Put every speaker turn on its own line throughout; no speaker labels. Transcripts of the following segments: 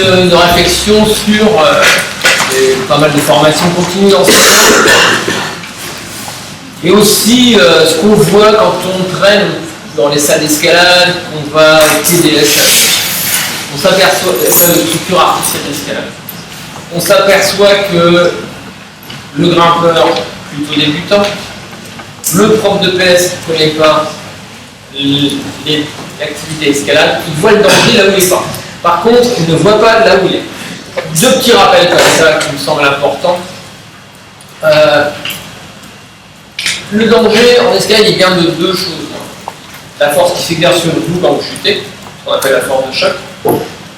de réflexion sur pas mal de formations continues d'enseignement. Et aussi ce qu'on voit quand on traîne dans les salles d'escalade, qu'on va au TDS, on s'aperçoit, structure artificielle d'escalade, on s'aperçoit que le grimpeur plutôt débutant, le prof de PS qui ne connaît pas l'activité escalade, il voit le danger là où il est pas. Par contre, il ne voit pas là où il est. Deux petits rappels comme ça qui me semblent importants. Le danger en escalade, il vient de deux choses. La force qui s'exerce sur vous quand vous chutez, ce qu'on appelle la force de choc.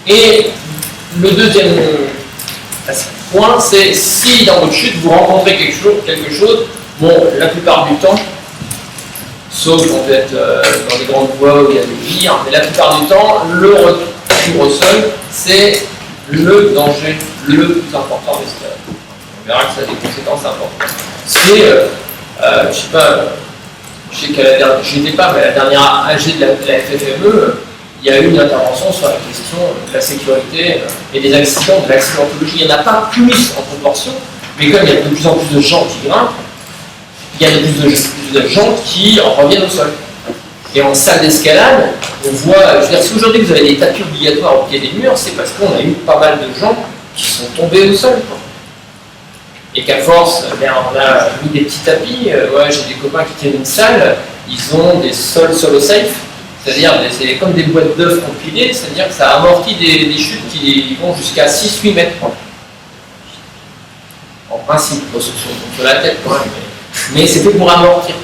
Et le deuxième point, c'est si dans votre chute vous rencontrez quelque chose, bon, la plupart du temps, sauf quand vous êtes dans des grandes voies où il y a des vires, mais la plupart du temps, le retour au sol, c'est le danger le plus important d'escalade. On verra que ça a des conséquences importantes. C'est, je sais pas, je sais qu'à la dernière, je n'étais pas, mais à la dernière AG de la FFME, il y a eu une intervention sur la question de la sécurité et des accidents, de l'accidentologie. Il n'y en a pas plus en proportion, mais comme il y a de plus en plus de gens qui grimpent, il y a de plus de gens qui en reviennent au sol. Et en salle d'escalade, on voit, je veux dire, si aujourd'hui vous avez des tapis obligatoires au pied des murs, c'est parce qu'on a eu pas mal de gens qui sont tombés au sol. Et qu'à force, on a mis des petits tapis. Ouais, j'ai des copains qui tiennent une salle, ils ont des sols solo safe, c'est-à-dire c'est comme des boîtes d'œufs compilées, c'est-à-dire que ça amortit des chutes qui vont jusqu'à 6-8 mètres. En principe, sur la tête quand même, mais c'est fait pour amortir.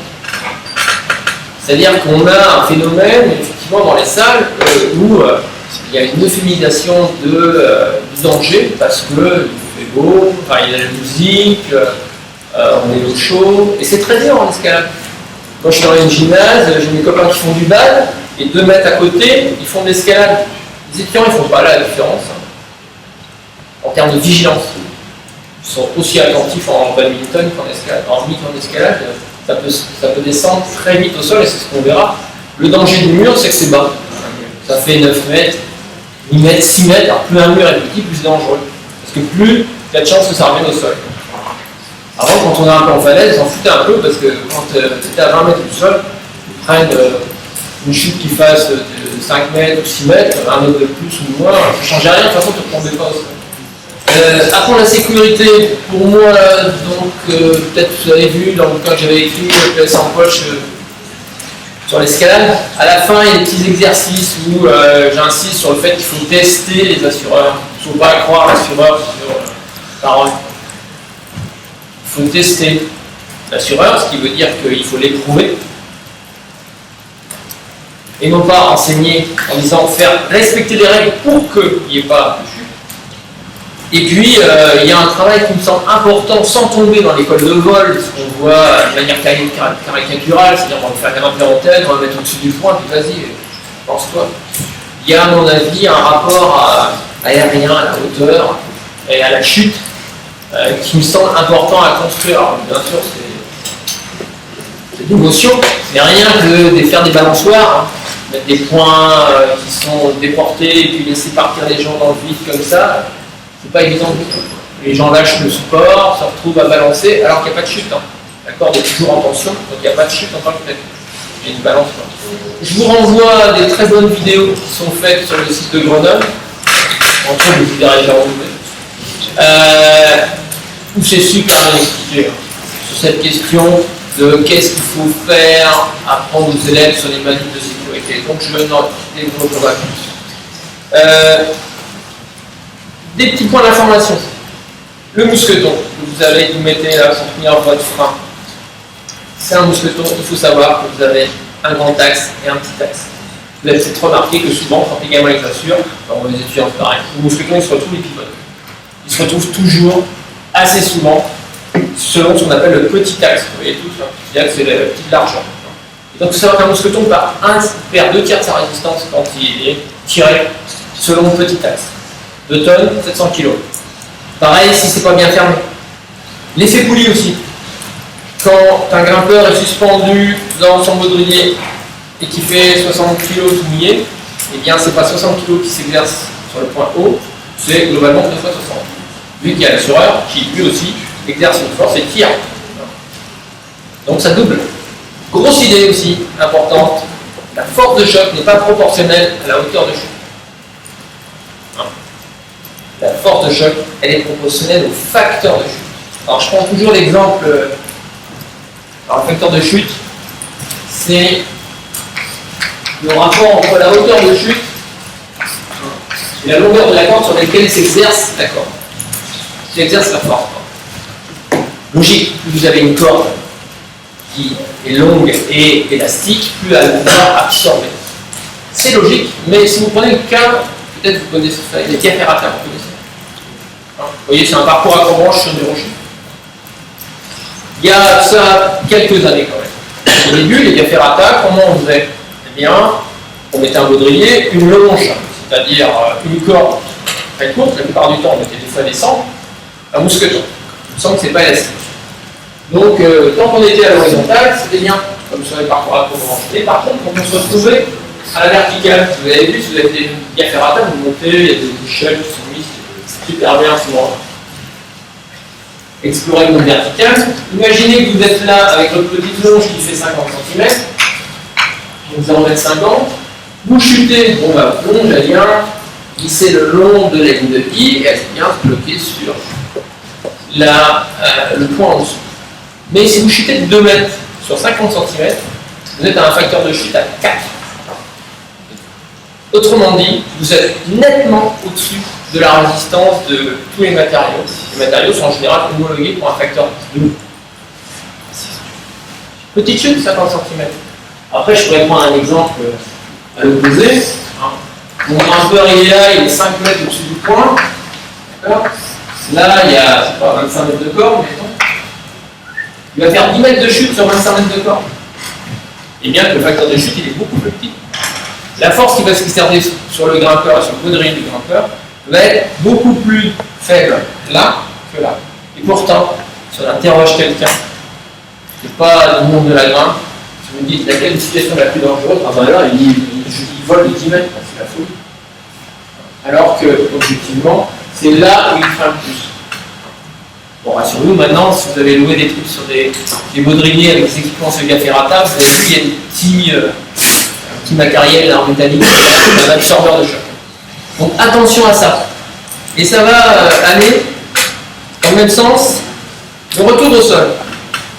C'est-à-dire qu'on a un phénomène, effectivement, dans les salles où il y a une euphémisation du danger parce qu'il fait beau, enfin, il y a la musique, on est au chaud, et c'est très dur en escalade. Quand je suis dans une gymnase, j'ai mes copains qui font du bad, et 2 mètres à côté, ils font de l'escalade. Les étudiants, ils ne font pas la différence en termes de vigilance. Ils sont aussi attentifs en badminton qu'en escalade. En escalade, ça peut descendre très vite au sol, et c'est ce qu'on verra. Le danger du mur, c'est que c'est bas. Ça fait 9 mètres, 8 mètres, 6 mètres. Alors plus un mur est petit, plus c'est dangereux. Parce que plus il y a de chances que ça revienne au sol. Avant, quand on est un peu en falaise, ils s'en foutaient un peu, parce que quand tu étais à 20 mètres du sol, ils prennent une chute qui fasse de 5 mètres ou 6 mètres, 1 mètre de plus ou moins, ça ne changeait rien, de toute façon, tu ne tombais pas au sol. Après la sécurité, pour moi, donc peut-être vous avez vu dans le cas que j'avais écrit, PS en poche sur l'escalade, à la fin il y a des petits exercices où j'insiste sur le fait qu'il faut tester les assureurs. Il ne faut pas croire l'assureur sur parole. Il faut tester l'assureur, ce qui veut dire qu'il faut l'éprouver. Et non pas enseigner en disant faire respecter les règles pour qu'il n'y ait pas de chute. Et puis, il y a un travail qui me semble important sans tomber dans l'école de vol, ce qu'on voit de manière caricaturale, c'est-à-dire on va faire grimper en tête, on va mettre au-dessus du point, puis vas-y, pense-toi. Il y a à mon avis un rapport aérien, à la hauteur et à la chute qui me semble important à construire. Alors, bien sûr, c'est d'émotion, mais rien que de faire des balançoires, mettre des points qui sont déportés et puis laisser partir les gens dans le vide comme ça. C'est pas évident du tout. Les gens lâchent le support, se retrouvent à balancer alors qu'il n'y a pas de chute. La corde est toujours en tension, donc il n'y a pas de chute en tant que tel. Il y a une balance. Je vous renvoie à des très bonnes vidéos qui sont faites sur le site de Grenoble. Entre autres, vous verrez déjà où c'est super bien expliqué sur cette question de qu'est-ce qu'il faut faire, apprendre aux élèves sur les manifs de sécurité. Donc je n'en développe pas plus. Des petits points d'information. Le mousqueton que vous avez, vous mettez là pour tenir votre frein. C'est un mousqueton, il faut savoir que vous avez un grand axe et un petit axe. Vous avez peut-être remarqué que souvent, quand les gamins les assurent, dans les étudiants c'est pareil, le mousqueton il se retrouve les pivotes. Il se retrouve toujours, assez souvent, selon ce qu'on appelle le petit axe. Vous voyez tout ça, le petit axe c'est le petit de l'argent. Donc il faut savoir qu'un mousqueton perd 2 tiers de sa résistance quand il est tiré selon le petit axe. 2 tonnes, 700 kg. Pareil si c'est pas bien fermé. L'effet poulie aussi. Quand un grimpeur est suspendu dans son baudrier et qui fait 60 kg tout mouillé, eh bien c'est pas 60 kg qui s'exerce sur le point haut, c'est globalement 2 fois 60. Vu qu'il y a l'assureur qui lui aussi exerce une force et tire. Donc ça double. Grosse idée aussi, importante, la force de choc n'est pas proportionnelle à la hauteur de chute. La force de choc, elle est proportionnelle au facteur de chute. Alors je prends toujours l'exemple, le facteur de chute, c'est le rapport entre la hauteur de chute et la longueur de la corde sur laquelle s'exerce la corde. S'exerce la force. Logique, plus vous avez une corde qui est longue et élastique, plus elle va absorber. C'est logique, mais si vous prenez le cas, peut-être vous connaissez ça, les diaphératas, vous connaissez. Vous voyez, c'est un parcours à branche sur des rochers. Il y a ça quelques années quand même. Au début, les diaphératas, comment on faisait? Eh bien, on mettait un baudrier, une longe, c'est-à-dire une corde très courte, la plupart du temps on mettait des fois des cendres, un mousqueton. On sent que c'est pas élastique. Donc, tant qu'on était à l'horizontale, c'était bien, comme sur les parcours à branche. Et par contre, quand on se retrouvait à la verticale, vous avez vu, si vous avez des diaphératas, vous montez, il y a des échelles qui sont mises, c'est super bien souvent. Explorer une verticale. Imaginez que vous êtes là avec votre petite longe qui fait 50 cm, vous en mettez 50, vous chutez, bon bah votre longe elle vient glisser le long de la ligne de vie et elle vient se bloquer sur le point en dessous. Mais si vous chutez de 2 mètres sur 50 cm, vous êtes à un facteur de chute à 4. Autrement dit, vous êtes nettement au-dessus de la résistance de tous les matériaux. Les matériaux sont en général homologués pour un facteur de 2. Petite chute, 50 cm. Après, je pourrais prendre un exemple à l'opposé. Mon grimpeur, il est là, il est 5 mètres au-dessus du point. Là, il y a 25 mètres de corde, mettons. Il va faire 10 mètres de chute sur 25 mètres de corde. Et bien que le facteur de chute, il est beaucoup plus petit. La force qui va s'exercer sur le grimpeur et sur le baudrier du grimpeur va être beaucoup plus faible là que là. Et pourtant, si on interroge quelqu'un qui n'est pas du monde de la grimpe, si vous me dites laquelle est la situation la plus dangereuse, ah ben là, il vole de 10 mètres, c'est la folie. Alors que, objectivement, c'est là où il craint le plus. Bon, rassurez-vous, maintenant, si vous avez loué des trucs sur des baudriers avec des équipements Sega Ferrata, vous avez vu, il y a des petits matériels en métallique, un absorbeur de choc. Donc attention à ça. Et ça va aller dans le même sens, le retour au sol.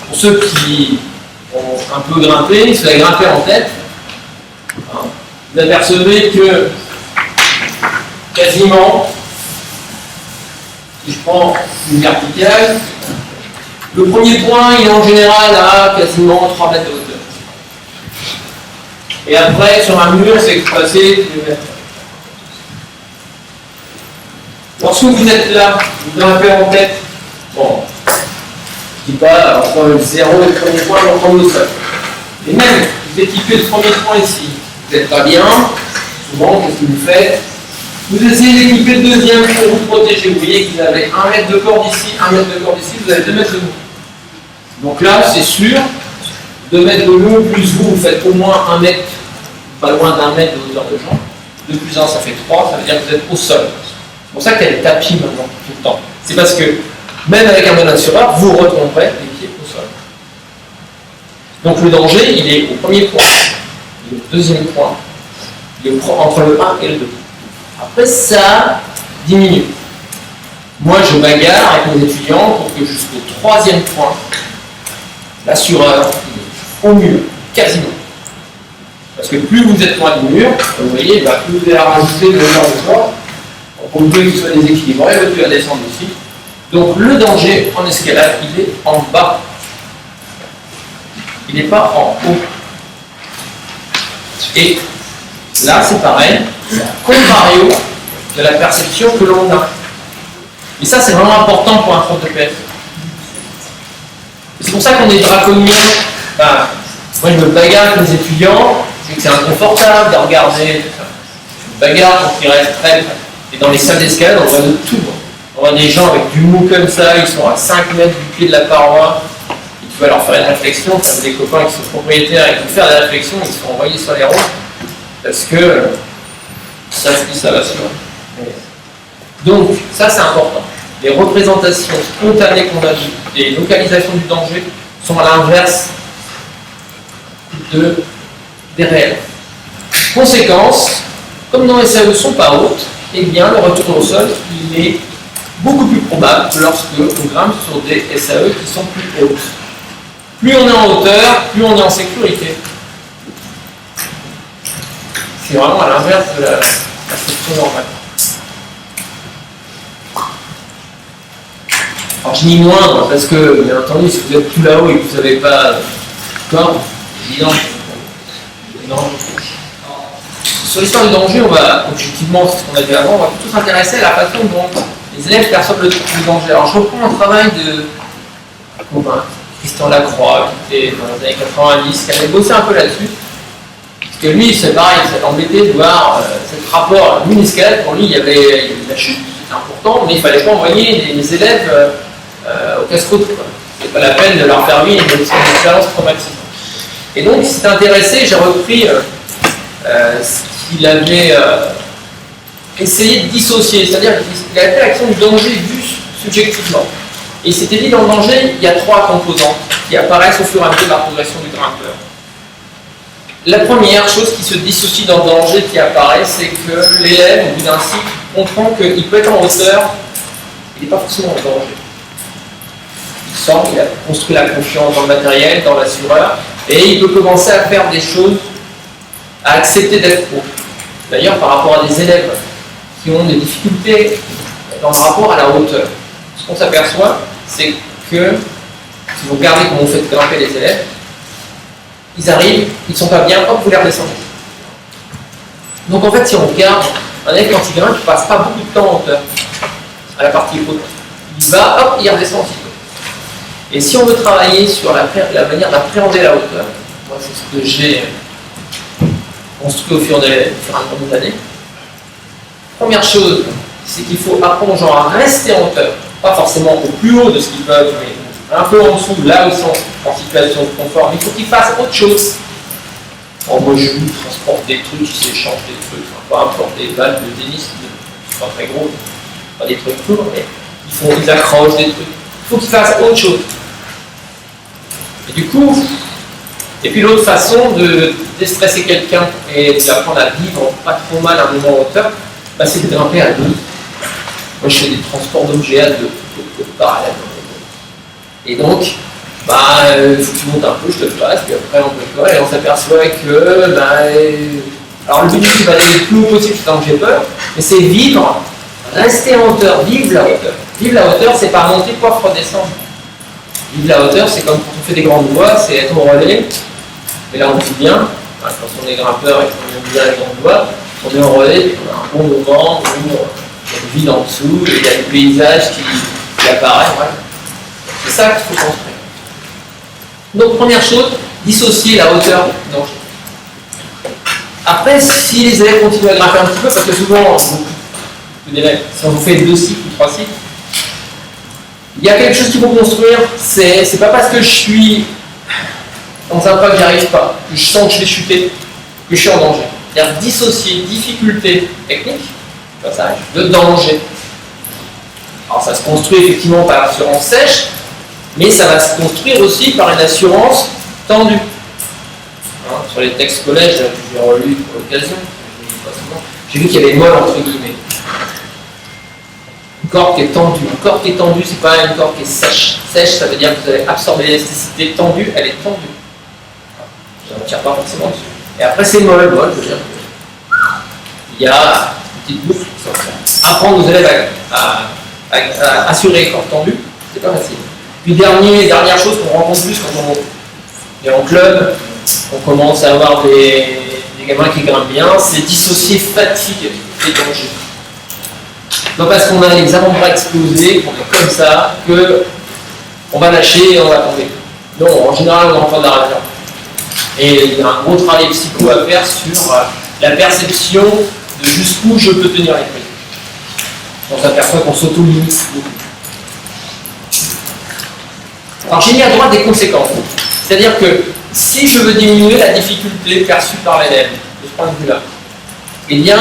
Pour ceux qui ont un peu grimpé, ceux qui ont grimpé en tête, vous apercevez que quasiment, si je prends une verticale, le premier point il est en général à quasiment 3 mètres de hauteur. Et après, sur un mur, c'est passé 2 mètres. Lorsque vous êtes là, vous grimpez en tête, bon, je ne dis pas entre le 0 et le premier point, j'entends le sol. Et même, vous équipez le premier point ici, vous n'êtes pas bien, souvent, qu'est-ce que vous faites? Vous essayez d'équiper le deuxième pour vous protéger. Vous voyez que vous avez 1 mètre de corde ici, 1 mètre de corde ici, vous avez 2 mètres de mou. Donc là, c'est sûr, 2 mètres de mou, plus vous faites au moins 1 mètre, pas loin d'1 mètre de hauteur de jambe. 2 plus 1, ça fait 3, ça veut dire que vous êtes au sol. C'est pour ça qu'il y a des tapis maintenant, tout le temps. C'est parce que, même avec un bon assureur, vous retomberez les pieds au sol. Donc le danger, il est au premier point, il est au deuxième point, il est entre le 1 et le 2. Après, ça diminue. Moi, je bagarre avec mes étudiants pour que jusqu'au 3e point, l'assureur est au mur, quasiment. Parce que plus vous êtes loin du mur, vous voyez, plus vous allez rajouter de hauteur de corps, pour que qu'il soit déséquilibré, l'autre va descendre aussi. Donc le danger en escalade, il est en bas. Il n'est pas en haut. Et là, c'est pareil, c'est un contrario de la perception que l'on a. Et ça, c'est vraiment important pour un prof de PS. C'est pour ça qu'on est draconien. Enfin, moi, je me bagarre avec mes étudiants, je sais que c'est inconfortable de regarder. Je me bagarre quand ils restent prêts. Et dans les salles d'escalade, on voit de tout. On voit des gens avec du mou comme ça, ils sont à 5 mètres du pied de la paroi. Et tu vas leur faire une réflexion. Tu as des copains qui sont propriétaires et qui vont faire des réflexions, ils se font envoyer sur les routes. Parce que ça se dit, ça va se faire. Donc, ça c'est important. Les représentations spontanées qu'on a vues, les localisations du danger, sont à l'inverse des réels. Conséquence, comme nos SAE ne sont pas hautes, eh bien le retour au sol il est beaucoup plus probable lorsque on grimpe sur des SAE qui sont plus hautes. Plus on est en hauteur, plus on est en sécurité. C'est vraiment à l'inverse de la structure normale. Alors je dis moins, parce que, bien entendu, si vous êtes tout là-haut et que vous n'avez pas corps, c'est évident. Non. Sur l'histoire du danger, on va, objectivement, c'est ce qu'on a vu avant, on va plutôt s'intéresser à la façon dont les élèves perçoivent le danger. Alors je reprends un travail de Christian Lacroix, qui était dans les années 90, qui avait bossé un peu là-dessus. Parce que lui, c'est pareil, il s'est embêté de voir ce rapport. Lui, une escalade, pour lui, il y avait la chute, c'était important, mais il ne fallait pas envoyer les élèves au casse-croûte. C'est pas la peine de leur faire vivre une expérience traumatisante. Et donc, il s'est intéressé, j'ai repris ce qu'il avait essayé de dissocier, c'est-à-dire qu'il a fait l'action du danger vu subjectivement. Et il s'était dit, dans le danger, il y a 3 composantes qui apparaissent au fur et à mesure de la progression du grimpeur. La première chose qui se dissocie dans le danger qui apparaît, c'est que l'élève, au bout d'un cycle, comprend qu'il peut être en hauteur, il n'est pas forcément en danger. Il sent qu'il a construit la confiance dans le matériel, dans l'assureur, et il peut commencer à faire des choses, à accepter d'être haut. D'ailleurs, par rapport à des élèves qui ont des difficultés dans le rapport à la hauteur, ce qu'on s'aperçoit, c'est que, si vous regardez comment vous faites grimper les élèves, ils arrivent, ils ne sont pas bien, hop, vous les redescendez. Donc en fait, si on regarde, un élève quand il grimpe, il ne passe pas beaucoup de temps en hauteur, à la partie haute. Il va, hop, il redescend un petit peu. Et si on veut travailler sur la manière d'appréhender la hauteur, moi c'est ce que j'ai construit au fur et à mesure des années, première chose, c'est qu'il faut apprendre aux gens à rester en hauteur, pas forcément au plus haut de ce qu'ils peuvent, mais un peu en dessous, là où ils sont en situation de confort, mais il faut qu'ils fassent autre chose. Alors moi je transporte des trucs, j'échange des trucs, peu importe des balles de tennis, c'est pas très gros, pas des trucs courts, mais ils accrochent des trucs. Il faut qu'ils fassent autre chose. Et du coup, et puis l'autre façon de déstresser quelqu'un et d'apprendre à vivre pas trop mal à un moment en hauteur, bah, c'est de grimper à 2. Moi je fais des transports d'objets à 2, parallèles. Et donc, faut que tu montes un peu, je te le passe, puis après on peut et on s'aperçoit que, alors le but c'est d'aller le plus haut possible sans que j'ai peur, mais c'est vivre, rester en hauteur, vivre la hauteur. Vivre la hauteur, c'est pas monter, poif, redescendre. Vivre la hauteur, c'est comme quand on fait des grandes voies, c'est être au relais, mais là on dit bien, quand on est grimpeur et qu'on aime bien les grandes voies, on est en relais, et on a un bon moment où il y a le vide en dessous, et il y a le paysage qui apparaît, voilà. C'est ça qu'il faut construire. Donc, première chose, dissocier la hauteur du danger. Après, si les élèves continuent à grimper un petit peu, parce que souvent, beaucoup d'élèves, si on vous fait 2 cycles ou 3 cycles, il y a quelque chose qu'il faut construire, c'est pas parce que je suis dans un pas que j'y arrive pas, que je sens que je vais chuter, que je suis en danger. C'est-à-dire dissocier difficulté technique, de danger. Alors ça se construit effectivement par l'assurance sèche, mais ça va se construire aussi par une assurance tendue. Sur les textes collèges que j'ai relus pour l'occasion, j'ai vu qu'il y avait molle entre guillemets. Une corde qui est tendue. Une corde qui est tendue, c'est pas une corde qui est sèche. Sèche, ça veut dire que vous allez absorber l'élasticité. Tendue, elle est tendue. Je ne tire pas forcément dessus. Et après, c'est molle, je veux dire. Il y a une petite boucle qui sort. Apprendre aux élèves à assurer les cordes tendues, c'est pas facile. Puis dernière chose qu'on rencontre plus quand on est en club, on commence à avoir des gamins qui grimpent bien, c'est dissocier fatigue et danger. Non parce qu'on a les avant-bras explosés, qu'on est comme ça, qu'on va lâcher et on va tomber. Non, en général on est en train d'arrêter. Et il y a un gros travail psycho à faire sur la perception de jusqu'où je peux tenir les prises. On s'aperçoit qu'on s'auto-limite beaucoup. Alors j'ai mis à droite des conséquences. C'est-à-dire que si je veux diminuer la difficulté perçue par l'élève, de ce point de vue-là, eh bien,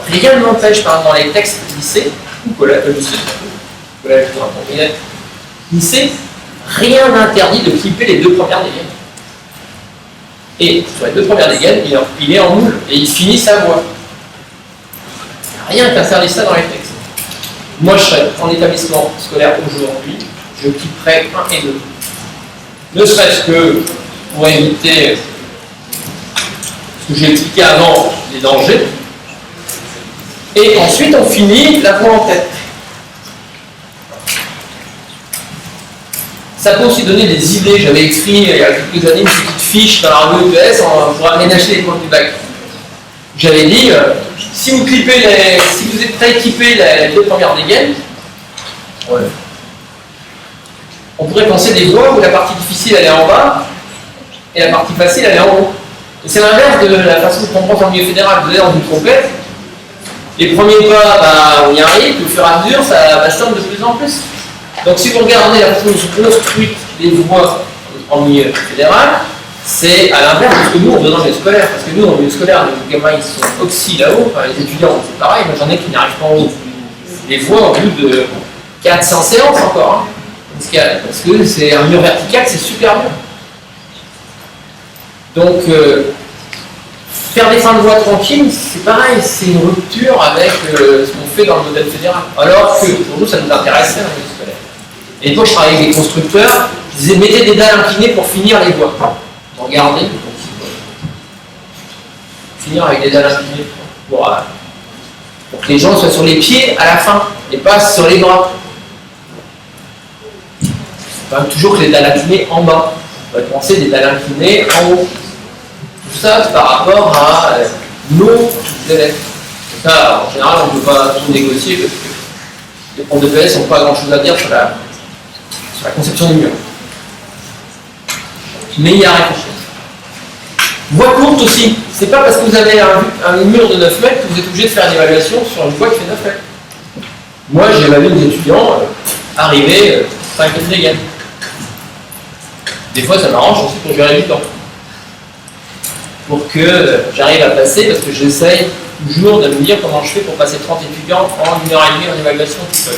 rien ne m'empêche, par exemple, dans les textes lycée, ou collège, lycée, rien n'interdit de clipper les 2 premières dégaines. Et sur les 2 premières dégaines, il est en moule, et il finit sa voix. Rien qu'interdit ça dans les textes. Moi, je serais en établissement scolaire aujourd'hui, je clipperais 1 et 2. Ne serait-ce que pour éviter ce que j'ai expliqué avant, les dangers. Et ensuite, on finit la voix en tête. Ça peut aussi donner des idées. J'avais écrit il y a quelques années une petite fiche dans la revue EPS pour aménager les points du bac. J'avais dit, si vous êtes prêt à équiper les 2 premières dégaines, on pourrait penser des voies où la partie difficile elle est en bas et la partie facile elle est en haut. Et c'est l'inverse de la façon dont on prend dans le milieu fédéral. Vous êtes dans une complète, les premiers pas, on y arrive, au fur et à mesure, ça bastonne de plus en plus. Donc si vous regardez la façon dont sont construites les voies en milieu fédéral, c'est à l'inverse de ce que nous on veut dans le milieu scolaire. Parce que nous, dans le milieu scolaire, les gamins ils sont oxy là-haut, enfin, les étudiants c'est pareil, moi j'en ai qui n'arrivent pas en haut. Les voies au bout de 400 séances encore. Parce que c'est un mur vertical, c'est super bien. Donc, faire des fins de voie tranquilles, c'est pareil, c'est une rupture avec ce qu'on fait dans le modèle fédéral. Alors que pour nous, ça nous intéressait dans le milieu scolaire. Et toi, je travaillais avec des constructeurs, je disais mettez des dalles inclinées pour finir les voies. Regardez, finir avec des dalles inclinées pour que les gens soient sur les pieds à la fin et pas sur les bras. Toujours que les dalles inclinées en bas. On va penser des dalles inclinées en haut. Tout ça, c'est par rapport à nos élèves. Ça, en général, on ne peut pas tout négocier parce que les profs de PS n'ont pas grand-chose à dire sur la conception du mur. Mais il y a rien. Voie courte aussi. C'est pas parce que vous avez un mur de 9 mètres que vous êtes obligé de faire une évaluation sur une voie qui fait 9 mètres. Moi, j'ai évalué des étudiants arriver 5 dégaines. Des fois, ça m'arrange aussi pour gérer du temps. Pour que j'arrive à passer, parce que j'essaye toujours de me dire comment je fais pour passer 30 étudiants en 1h30 en évaluation tout seul.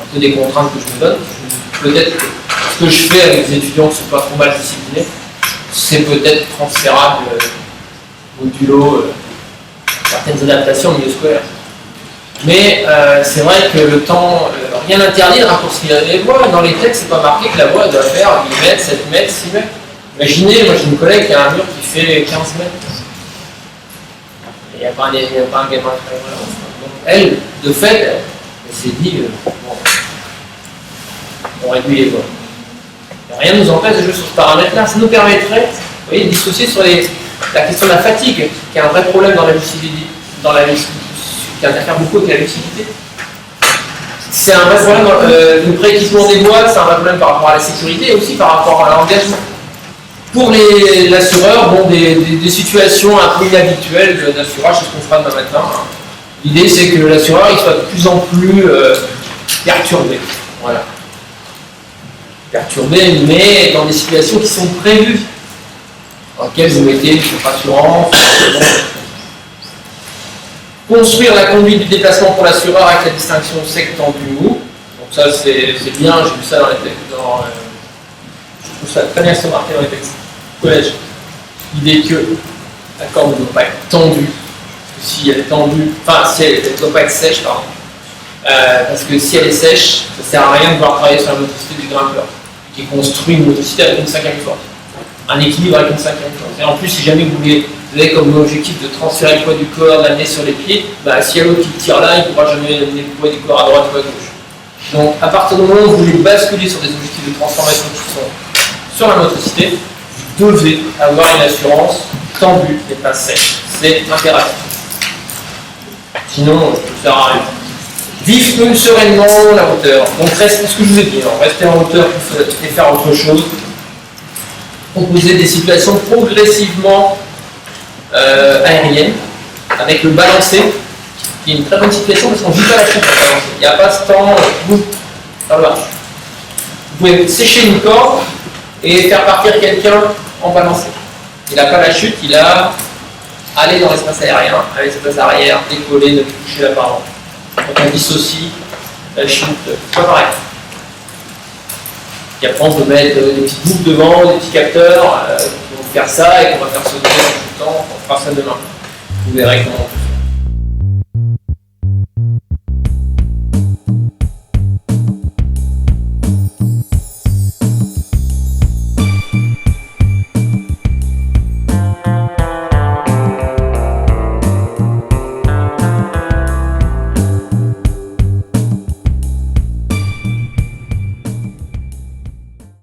Un peu des contraintes que je me donne. Peut-être que ce que je fais avec des étudiants qui ne sont pas trop mal disciplinés, c'est peut-être transférable modulo certaines adaptations au milieu scolaire. Mais c'est vrai que le temps, rien n'interdit de raccourcir les voies. Dans les textes, c'est pas marqué que la voie doit faire 8 mètres, 7 mètres, 6 mètres. Imaginez, moi j'ai une collègue qui a un mur qui fait 15 mètres. Il n'y a pas un gamin très loin. Donc elle, de fait, elle s'est dit, on réduit les voies. Rien ne nous empêche de jouer sur ce paramètre-là. Ça nous permettrait, vous voyez, de dissocier sur la question de la fatigue, qui est un vrai problème dans la lucidité, qui interfère beaucoup avec la lucidité. C'est un vrai problème, le prééquipement des voies, c'est un vrai problème par rapport à la sécurité et aussi par rapport à l'engagement. Pour l'assureur, bon, des situations un peu inhabituelles d'assurage, c'est ce qu'on fera demain matin. L'idée, c'est que l'assureur il soit de plus en plus perturbé. Voilà. Perturbé, mais dans des situations qui sont prévues, dans lesquelles vous mettez votre assurance. Construire la conduite du déplacement pour l'assureur avec la distinction sec tendu mou. Donc ça c'est bien, j'ai vu ça dans les textes. Je trouve ça très bien marqué dans les textes. Collège. L'idée que la corde ne doit pas être tendue. Si elle est tendue, enfin si elle ne doit pas être sèche, pardon. Parce que si elle est sèche, ça ne sert à rien de vouloir travailler sur la motricité du grimpeur, qui construit une motricité avec une 5e force. Un équilibre avec une 5e force. Et en plus, si jamais vous avez comme objectif de transférer le poids du corps, de l'amener sur les pieds, s'il y a l'autre qui tire là, il ne pourra jamais amener le poids du corps à droite ou à gauche. Donc, à partir du moment où vous voulez basculer sur des objectifs de transformation qui sont sur la motricité, vous devez avoir une assurance tendue et pas sèche. C'est impératif. Sinon, ça ne sert à rien. Vivre plus sereinement la hauteur. Donc, restez, ce que je vous ai dit, rester en hauteur et faire autre chose. Proposer des situations progressivement aériennes, avec le balancé, qui est une très bonne situation parce qu'on ne vit pas la chute. Il n'y a pas ce temps, vous pouvez sécher une corde et faire partir quelqu'un en balancé. Il n'a pas la chute, il a aller dans l'espace aérien, à l'espace arrière, décoller, ne plus toucher l'apparent. Quand on dissocie la chute, c'est pas pareil. Et après on peut mettre des petites boucles devant, des petits capteurs qui vont faire ça et qu'on va faire sauter en chutant, on fera ça demain. Vous verrez comment on peut